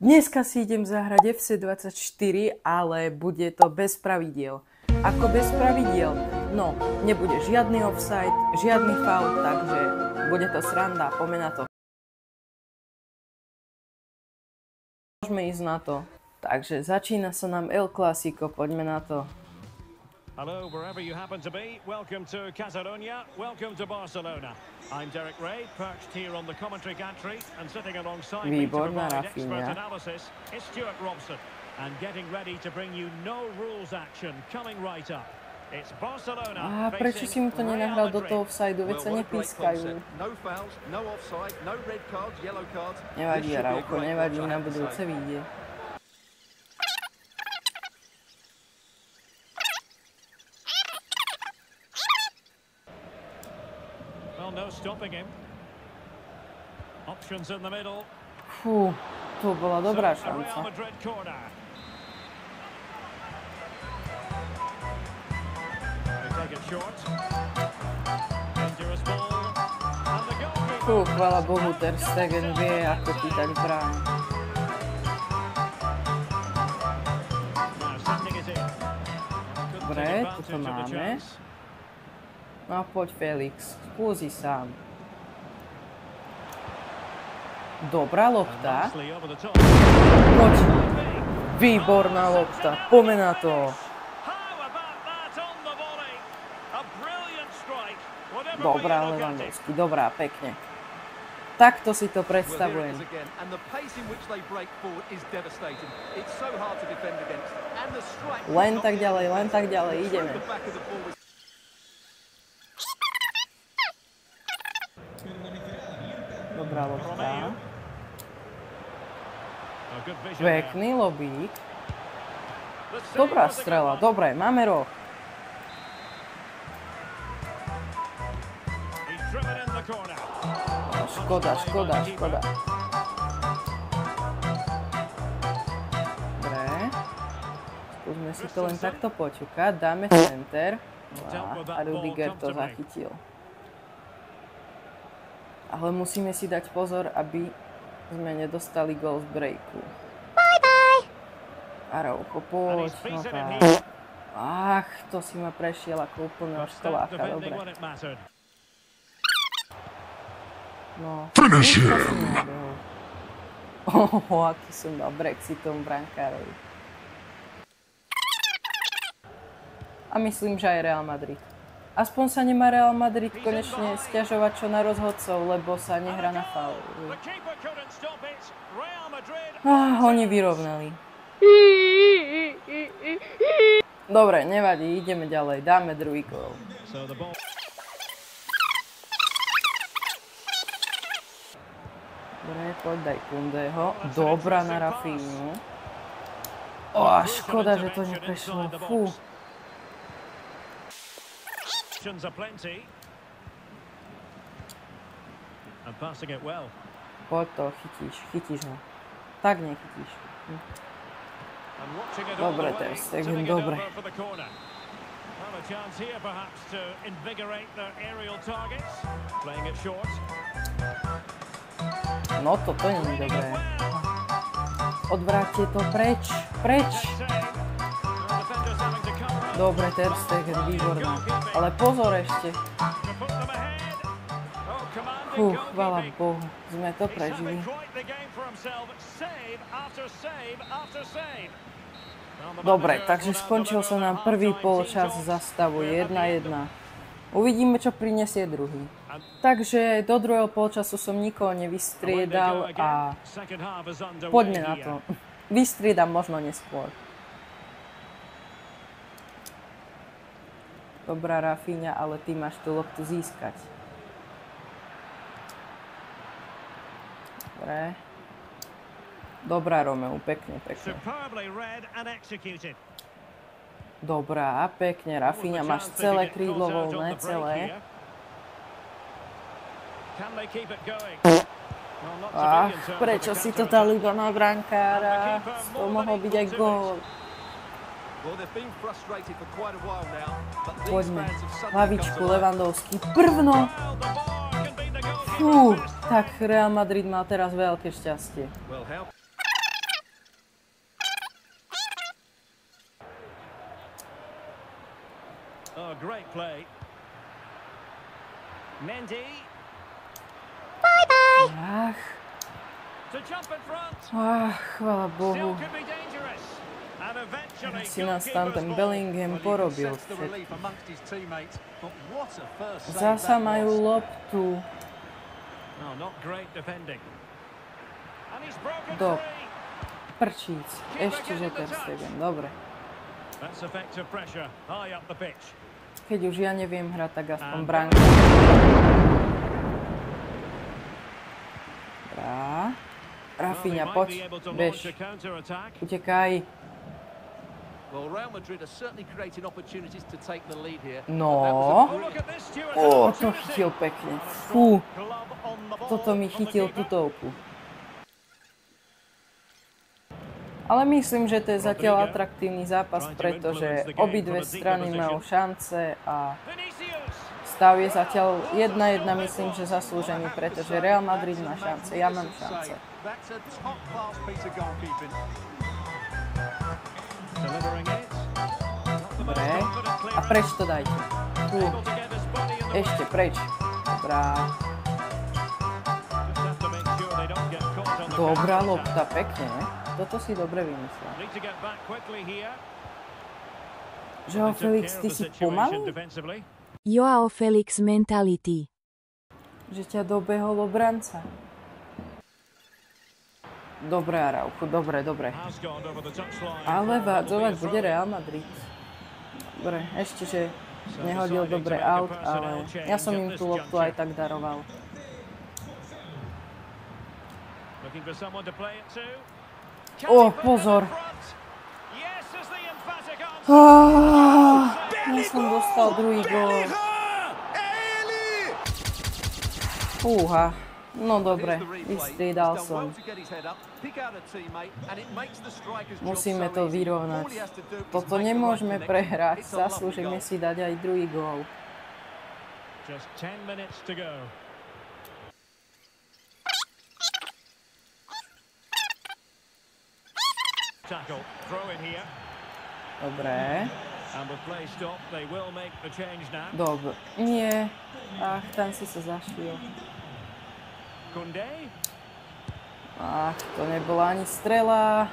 Dneska si idem zahrať FC24, ale bude to bez pravidiel. Ako bez pravidiel? No, nebude žiadny offside, žiadny faul, takže bude to sranda, poďme na to. Môžeme ísť na to. Takže začína sa nám El Clásico, poďme na to. Hello, wherever you happen to be. Welcome to Catalonia. Welcome to Barcelona. I'm Derek Ray, perched here on the commentary gantry, and sitting alongside me to provide expert analysis is Stuart Robson. And getting ready to bring you no rules action coming right up. It's Barcelona. Prečo si mu to nenahral do toho offsideu? Veď sa nepískajú. No fouls, no offside, no red cards, yellow cards. Nevadí, Araujo, nevadí, na budúce vyjde. No stopping him. Options in the middle. Fú, to bola dobrá šanca. Fú, chvála Bohu, Ter Stegen vie, ako pýtať bráň. Dobre, toto máme. No poď Felix, skúsi sám. Dobrá lopta. Poď. Výborná lopta, poďme na to. Dobrá Lewandowski, dobrá, pekne. Takto si to predstavujem. Len tak ďalej, ideme. Dobrá lopta. Pekný lobík. Dobrá strela, dobre, máme roh. Škoda. Dobre. Skúsme si to len takto počúkať. Dáme center. A Rudiger to zachytil. Ale musíme si dať pozor, aby sme nedostali gól z breaku. Araujo, poď. No tak. Ach, to si ma prešiel ako úplného školáka. Dobre. No. Finish him! Aký som dal Brexitom brankárovi. A myslím, že aj Real Madrid. Aspoň sa nemá Real Madrid konečne sťažovať čo na rozhodcov, lebo sa nehrá na faul. Oni vyrovnali. Dobre, nevadí, ideme ďalej. Dáme druhý gól. Dobre, poď daj Kundeho. Dobrá na Rafínu. Škoda, že to neprešlo. Fú. Poď to, chytíš ho. Tak nechytíš. Dobre, Ter Stegen, dobre. No toto nie je dobré. Odvráťte to preč. Dobre, Ter Stegen, výborná. Ale pozor ešte. Chvála Bohu, sme to prežili. Dobre, takže skončil sa nám prvý polčas za stavu 1-1. Uvidíme, čo prinesie druhý. Takže do druhého polčasu som nikoho nevystriedal a poďme na to. Vystriedam možno neskôr. Dobrá Rafinha, ale ty máš tú loptu získať. Dobre. Dobrá Romeu, pekne. Dobrá, pekne, Rafinha, máš celé krídlo voľné, celé. Prečo si to dal iba na brankára? To mohol byť aj gól. Poďme, hlavičku Lewandowski, prvno! Tak Real Madrid mal teraz veľké šťastie. a great play. Mendy. Ach, To jump in front. chvála Still Bohu. could be dangerous. And eventually Si nás tam ten Bellingham porobil The všetko. relief amongst his teammates, but what a first save Zasa that majú was. loptu. No, not great defending. And he's broken Do free. prčíc. Ešte, že Ter Stegen. Dobre. That's effective pressure high up the pitch. Keď už ja neviem hrať, tak aspoň bránka. Dobrá. Rafinha, Well, they might poď. be able to Bež. launch a counter-attack. Utekaj. Well, Real Madrid are certainly creating opportunities to take the lead here. No. That was a Oh, brilliant- look at this, Stuart. Ó, to Opportunity. chytil pekne. And a Fú, strong glove on the ball toto mi from the chytil keeper. tutovku. Ale myslím, že to je zatiaľ atraktívny zápas, pretože obidve strany majú šance a Vinicius. stav je zatiaľ 1-1, myslím, že zaslúžený, pretože Real Madrid má šance, ja mám šance. That's a top-class piece of goalkeeping. Delivering it. Dobre. A preč to dajte. Fú, Able to get his body in the ešte preč. Dobrá. Just have to make sure they don't get caught on the Dobrá counter-attack. lopta, pekne. Toto si dobre vymyslel. Need to get back quickly here. Joao They took Felix, care ty of the si situation pomalý? defensively. Joao Felix mentality. Že ťa dobehol obranca. Dobre, Araujo, dobre. Has gone over the touchline. Ale vádzovať bude Real Madrid. Dobre, ešte, že nehodil dobre out, ale ja som im tú loptu aj tak daroval. Looking for someone to play it to. Ó, pozor. Yes, is the emphatic answer. Ja som dostal druhý gól. Fúha. No dobre, vystriedal som. Musíme to vyrovnať. Toto nemôžeme prehrať, zaslúžime si dať aj druhý gól. Just 10 minutes to go. Tackle, throw in here. Dobre. And with play stop, they will make the change now. Dobre. Nie. Ach, tam si sa zašiel. Koundé. Ach, to nebola ani strela.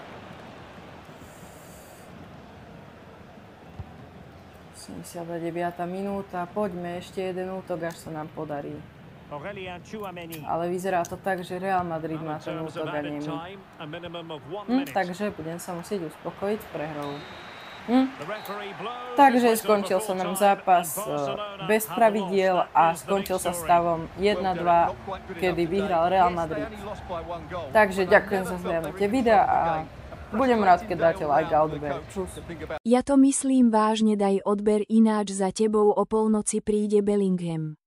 79. minúta. Poďme, ešte jeden útok, až sa nám podarí. Aurélien Tchouaméni. Ale vyzerá to tak, že Real Madrid má In ten terms útok of a added nie my. time, a minimum of 1 minute. Takže budem sa musieť uspokojiť s prehrou. The referee blows Takže his whistle skončil sa for nám full time, zápas and Barcelona bez have pravidiel lost. a That is the skončil big sa story. stavom 1-2, kedy vyhral Real Madrid. Takže ďakujem za zhľadnutie videa a budem rád, keď dáte like a odber. Čus. Ja to myslím vážne, daj odber, ináč za tebou o polnoci príde Bellingham.